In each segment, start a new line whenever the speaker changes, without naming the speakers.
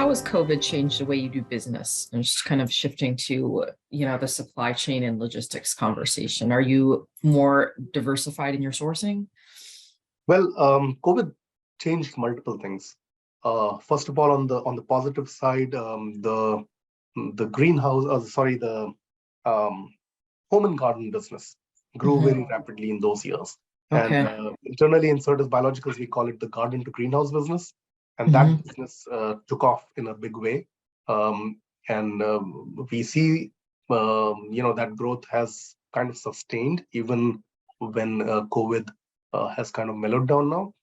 how has COVID changed the way you do business? And just kind of shifting to, the supply chain and logistics conversation. Are you more diversified in your sourcing?
Well, COVID changed multiple things. First of all, on the positive side, the greenhouse, the home and garden business grew very rapidly in those years.
Okay.
And internally in Certis Biologicals, we call it the garden to greenhouse business. And that business took off in a big way. And we see, that growth has kind of sustained even when COVID has kind of mellowed down now.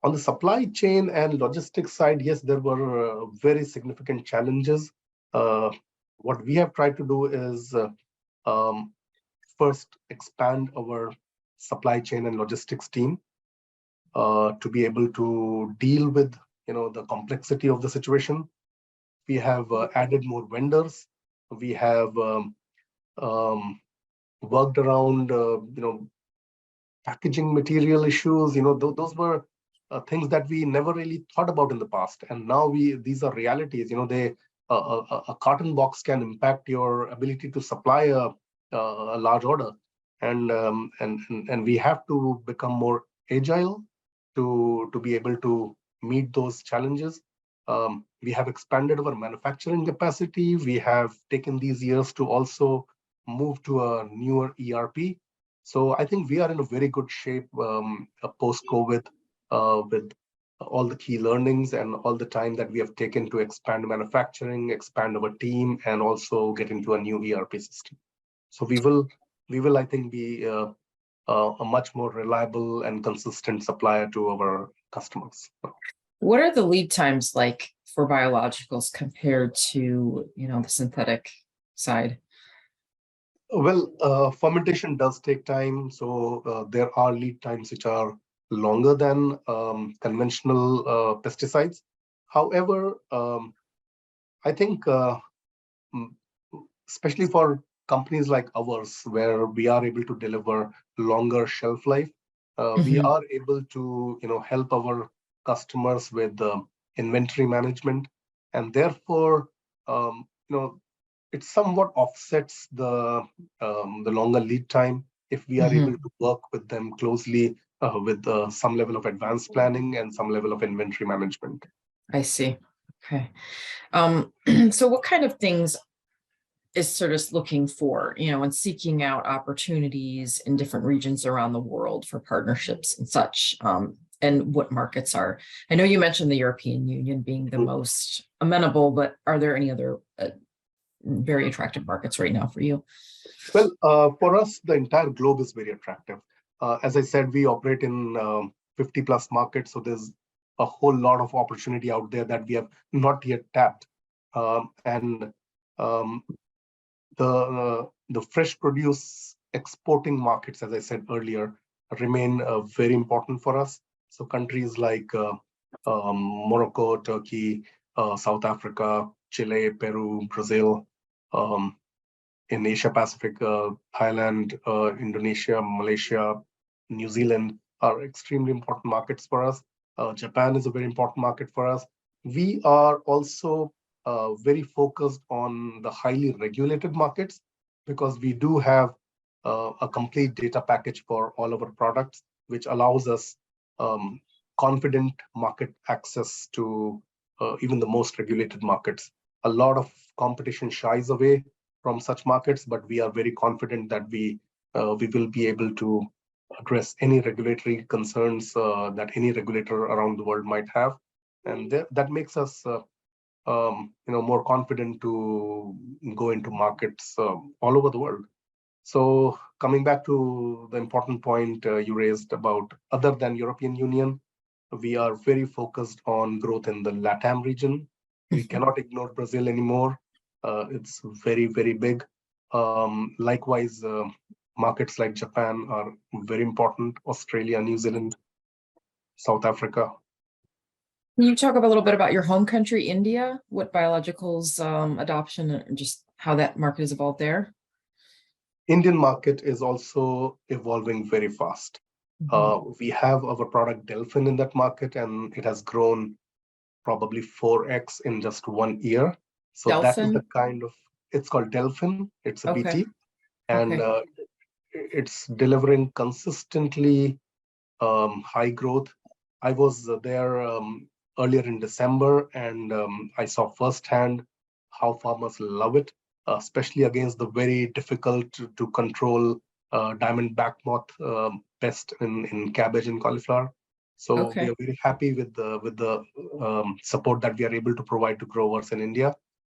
On the supply chain and logistics side, yes, there were very significant challenges. What we have tried to do is first expand our supply chain and logistics team to be able to deal with the complexity of the situation. We have added more vendors. We have worked around packaging material issues. Those were things that we never really thought about in the past, and now these are realities. A carton box can impact your ability to supply a large order, and we have to become more agile to be able to meet those challenges. We have expanded our manufacturing capacity. We have taken these years to also move to a newer ERP. So I think we are in a very good shape post-COVID with all the key learnings and all the time that we have taken to expand manufacturing, expand our team, and also get into a new ERP system. So we will, I think, be a much more reliable and consistent supplier to our customers.
What are the lead times like for biologicals compared to, the synthetic side?
Well, fermentation does take time, so there are lead times which are longer than conventional pesticides. However, I think, especially for companies like ours, where we are able to deliver longer shelf life, we are able to, help our customers with inventory management, and therefore, it somewhat offsets the longer lead time if we are able to work with them closely with some level of advanced planning and some level of inventory management.
I see. Okay. So what kind of things is Certis looking for, and seeking out opportunities in different regions around the world for partnerships and such? And what markets are? I know you mentioned the European Union being the most amenable, but are there any other very attractive markets right now for you?
Well, for us, the entire globe is very attractive. As I said, we operate in 50 plus markets, so there's a whole lot of opportunity out there that we have not yet tapped. And the fresh produce exporting markets, as I said earlier, remain very important for us. So countries like Morocco, Turkey, South Africa, Chile, Peru, Brazil, in Asia Pacific, Thailand, Indonesia, Malaysia, New Zealand are extremely important markets for us. Japan is a very important market for us. We are also very focused on the highly regulated markets because we do have a complete data package for all of our products, which allows us confident market access to even the most regulated markets. A lot of competition shies away from such markets, but we are very confident that we will be able to address any regulatory concerns that any regulator around the world might have, and that makes us more confident to go into markets all over the world. So coming back to the important point you raised about other than European Union, we are very focused on growth in the LATAM region. We cannot ignore Brazil anymore. It's very, very big. Likewise, markets like Japan are very important, Australia, New Zealand, South Africa.
Can you talk a little bit about your home country, India, what biologicals adoption and just how that market has evolved there?
Indian market is also evolving very fast. We have our product Delphin in that market, and it has grown probably 4x in just 1 year. So that is the
Delphin?
kind of, it's called Delphin. It's a
Okay,
BT, and
okay,
it's delivering consistently high growth. I was there earlier in December, and I saw firsthand how farmers love it, especially against the very difficult to control diamondback moth pest in cabbage and cauliflower. So we
okay.
are very happy with the support that we are able to provide to growers in India,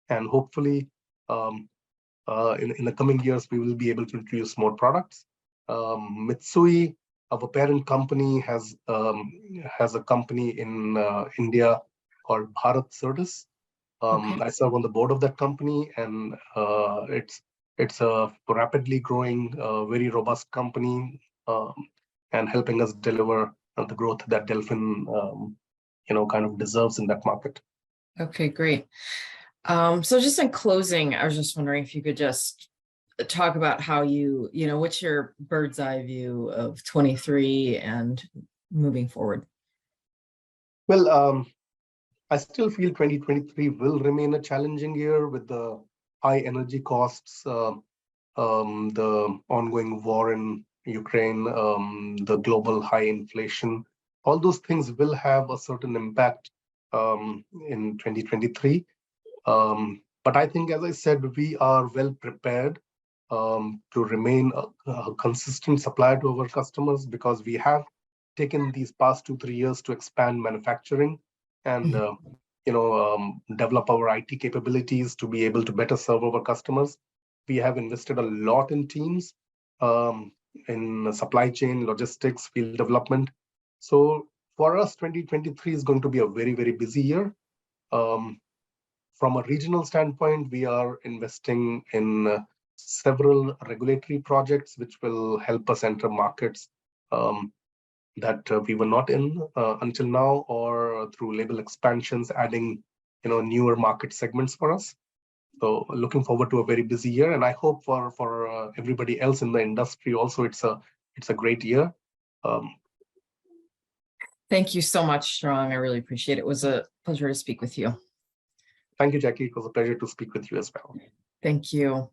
and hopefully in the coming years we will be able to introduce more products. Mitsui, our parent company, has a company in India called Certis.
Okay.
I serve on the board of that company, and it's a rapidly growing, very robust company, and helping us deliver the growth that Delphin, kind of deserves in that market.
Okay, great. So just in closing, I was just wondering if you could just talk about how what's your bird's eye view of 23 and moving forward?
Well, I still feel 2023 will remain a challenging year with the high energy costs, the ongoing war in Ukraine, the global high inflation. All those things will have a certain impact in 2023. But I think, as I said, we are well prepared to remain a consistent supplier to our customers, because we have taken these past 2-3 years to expand manufacturing and
Mhm.
develop our IT capabilities to be able to better serve our customers. We have invested a lot in teams, in supply chain, logistics, field development. So for us, 2023 is going to be a very, very busy year. Um, from a regional standpoint, we are investing in several regulatory projects which will help us enter markets that we were not in until now, or through label expansions, adding newer market segments for us. So looking forward to a very busy year, and I hope for everybody else in the industry also it's a great year. Um,
Thank you so much, Tarang. I really appreciate it. It was a pleasure to speak with you.
Thank you, Jackie. It was a pleasure to speak with you as well.
Thank you.